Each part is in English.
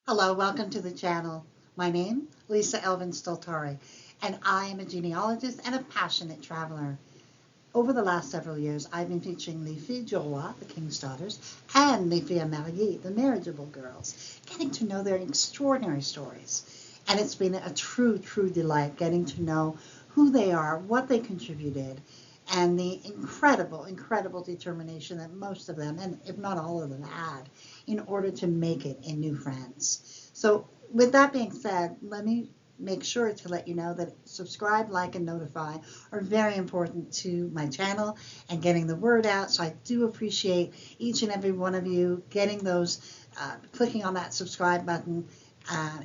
Hello, welcome to the channel. My name, Lisa Elvin Stoltari, and I am a genealogist and a passionate traveler. Over the last several years, I've been featuring les filles du roi, the king's daughters, and les filles mariées, the marriageable girls, getting to know their extraordinary stories. And it's been a true delight getting to know who they are, what they contributed, and the incredible determination that most of them, and if not all of them, had in order to make it in New France. So with that being said, let me make sure to let you know that subscribe, like, and notify are very important to my channel and getting the word out. So I do appreciate each and every one of you getting those, clicking on that subscribe button.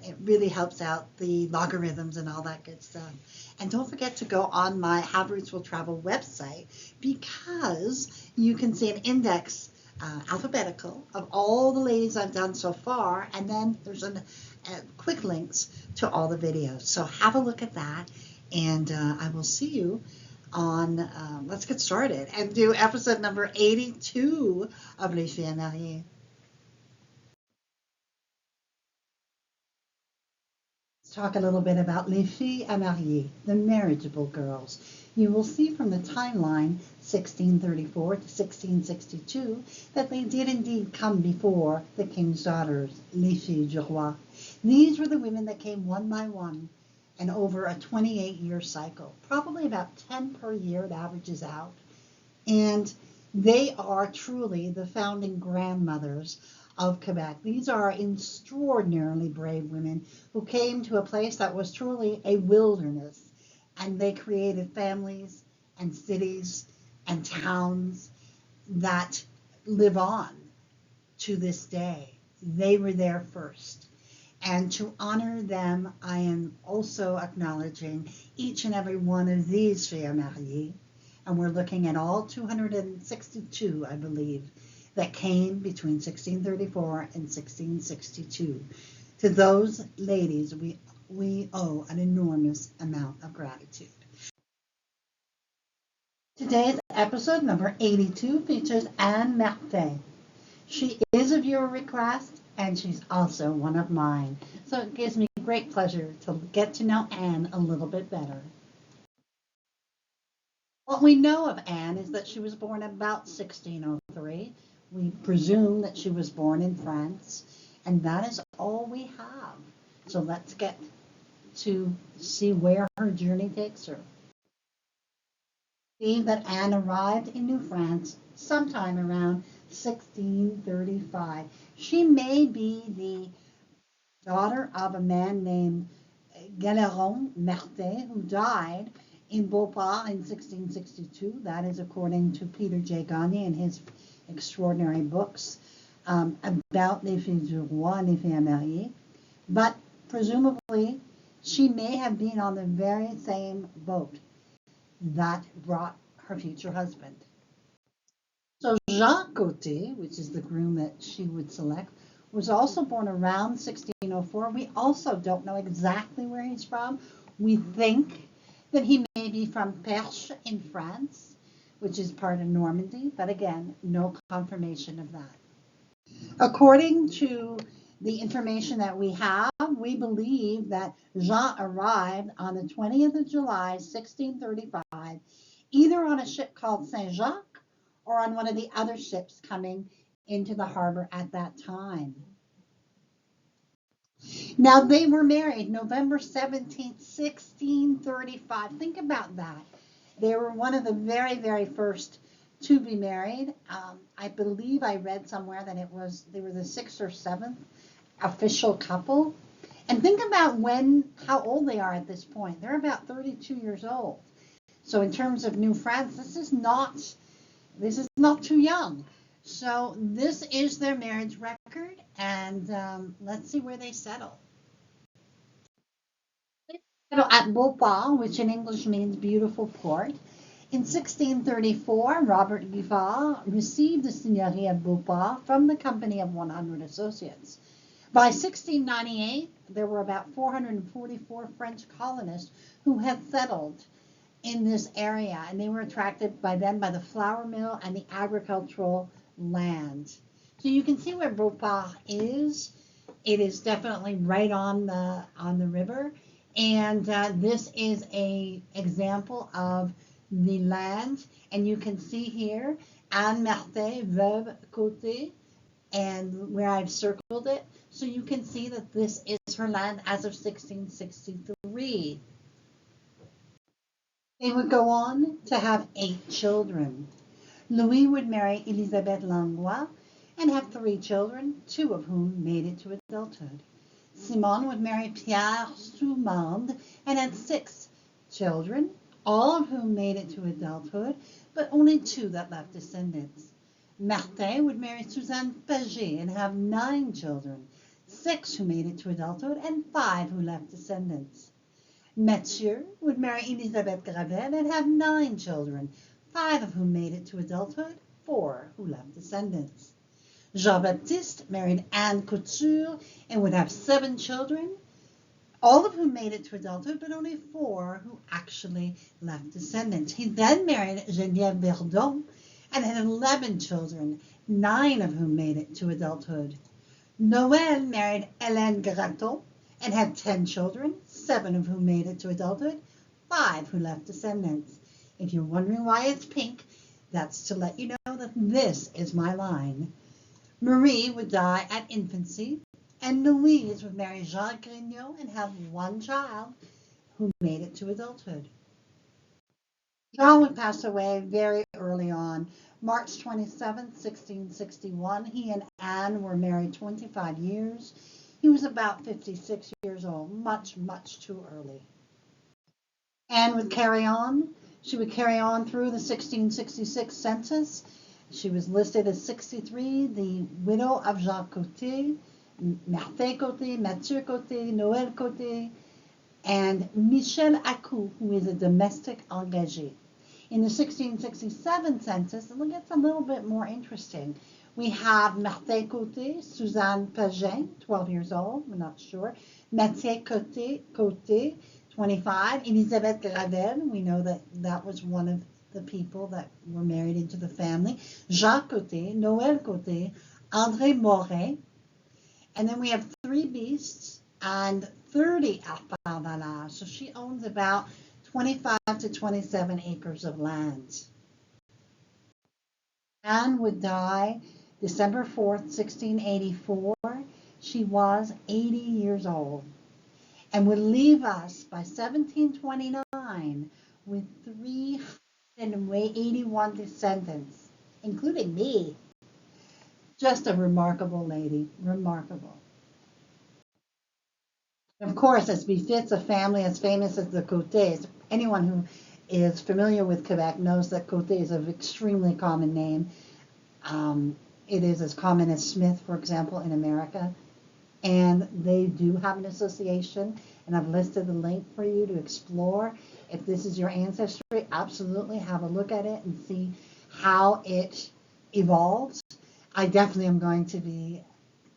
It really helps out the logarithms and all that good stuff. And don't forget to go on my Have Roots Will Travel website because you can see an index, alphabetical, of all the ladies I've done so far, and then there's quick links to all the videos. So have a look at that, and I will see you on, let's get started and do episode number 82 of Les Filles Mariées. Talk a little bit about les filles mariées, the marriageable girls. You will see from the timeline 1634 to 1662 that they did indeed come before the king's daughters, les filles du roi. These were the women that came one by one and over a 28-year cycle, probably about 10 per year it averages out. And they are truly the founding grandmothers of Quebec. These are extraordinarily brave women who came to a place that was truly a wilderness, and they created families and cities and towns that live on to this day. They were there first. And to honor them, I am also acknowledging each and every one of these filles mariées, and we're looking at all 262, I believe, that came between 1634 and 1662. To those ladies, we owe an enormous amount of gratitude. Today's episode, number 82, features Anne Miville. She is a viewer request, and she's also one of mine. So it gives me great pleasure to get to know Anne a little bit better. What we know of Anne is that she was born about 1603. We presume that she was born in France, and that is all we have. So let's get to see where her journey takes her. See that Anne arrived in New France sometime around 1635. She may be the daughter of a man named Gagne Martin, who died in Beauport in 1662. That is according to Peter J. Gagne in his extraordinary books about les filles du roi and les filles mariées. But presumably, she may have been on the very same boat that brought her future husband. So Jean Côté, which is the groom that she would select, was also born around 1604. We also don't know exactly where he's from. We think that he may be from Perche in France, which is part of Normandy, but again, no confirmation of that. According to the information that we have, we believe that Jean arrived on the 20th of July, 1635, either on a ship called Saint-Jacques or on one of the other ships coming into the harbor at that time. Now, they were married November 17th, 1635. Think about that. They were one of the very first to be married. I believe I read somewhere that they were the 6th or 7th official couple. And think about how old they are at this point. They're about 32 years old. So in terms of New France, this is not too young. So this is their marriage record, and let's see where they settle. They settle at Beauport, which in English means beautiful port. In 1634, Robert Giffard received the Seigneurie of Beauport from the Company of 100 Associates. By 1698, there were about 444 French colonists who had settled in this area, and they were attracted by the flour mill and the agricultural land. So you can see where Beauport is. It is definitely right on the river, and this is a example of the land. And you can see here Anne Miville, Veuve Côté, and where I've circled it, so you can see that this is her land as of 1663. They would go on to have 8 children. Louis would marry Elisabeth Langlois and have 3 children, 2 of whom made it to adulthood. Simone would marry Pierre Soumande and had 6 children, all of whom made it to adulthood, but only 2 that left descendants. Martin would marry Suzanne Paget and have 9 children, 6 who made it to adulthood and 5 who left descendants. Mathieu would marry Elisabeth Gravel and have 9 children, 5 of whom made it to adulthood, 4 who left descendants. Jean-Baptiste married Anne Couture and would have 7 children, all of whom made it to adulthood, but only 4 who actually left descendants. He then married Geneviève Verdon and had 11 children, 9 of whom made it to adulthood. Noël married Hélène Graton and had 10 children, 7 of whom made it to adulthood, 5 who left descendants. If you're wondering why it's pink, that's to let you know that this is my line. Marie would die at infancy, and Louise would marry Jacques Grignot and have 1 child who made it to adulthood. Jean would pass away very early on. March 27, 1661, he and Anne were married 25 years. He was about 56 years old, much, much too early. Anne would carry on. She would carry on through the 1666 census. She was listed as 63, the widow of Jacques Côté, Martin Côté, Mathieu Côté, Noël Côté, and Michel Acou, who is a domestic engagé. In the 1667 census, it gets a little bit more interesting. We have Martin Côté, Suzanne Paget, 12 years old, we're not sure. Mathieu Côté, 25. Elisabeth Gravel, we know that that was one of the people that were married into the family. Jacques Côté, Noël Côté, André Moret. And then we have 3 beasts and 30 arpents. So she owns about 25 to 27 acres of land. Anne would die December 4th, 1684. She was 80 years old and would leave us by 1729 with 381 descendants, including me. Just a remarkable lady, remarkable. Of course, as befits a family as famous as the Côtés, anyone who is familiar with Quebec knows that Côté is an extremely common name. It is as common as Smith, for example, in America. And they do have an association, and I've listed the link for you to explore. If this is your ancestry, absolutely have a look at it and see how it evolves. I definitely am going to be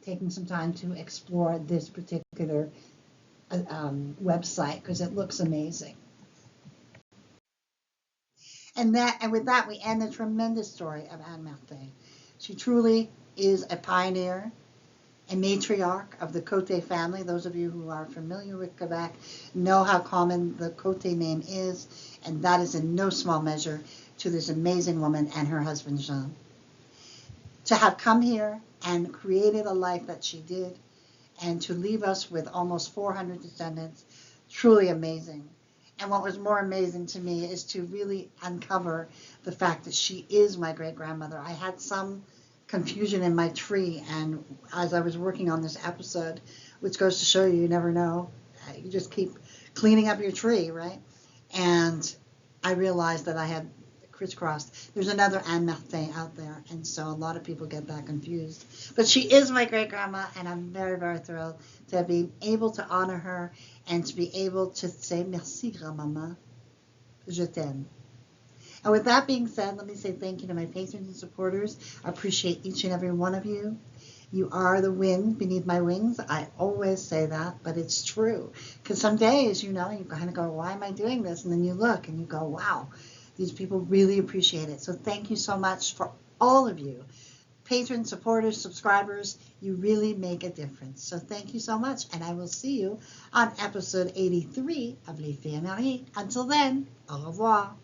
taking some time to explore this particular website because it looks amazing. And with that, we end the tremendous story of Anne Miville. She truly is a pioneer, a matriarch of the Côté family. Those of you who are familiar with Quebec know how common the Côté name is, and that is in no small measure to this amazing woman and her husband, Jean. To have come here and created a life that she did, and to leave us with almost 400 descendants, truly amazing. And what was more amazing to me is to really uncover the fact that she is my great-grandmother. I had some confusion in my tree, and as I was working on this episode, which goes to show you, you never know. You just keep cleaning up your tree, right? And I realized that I had crisscrossed. There's another Anne Miville out there, and so a lot of people get that confused. But she is my great-grandma, and I'm very, very thrilled to be able to honor her and to be able to say, merci, grand-maman, je t'aime. And with that being said, let me say thank you to my patrons and supporters. I appreciate each and every one of you. You are the wind beneath my wings. I always say that, but it's true. Because some days, you know, you kind of go, why am I doing this? And then you look and you go, wow, these people really appreciate it. So thank you so much for all of you. patrons, supporters, subscribers. You really make a difference. So thank you so much, and I will see you on episode 83 of Les Filles Amériques. Until then, au revoir.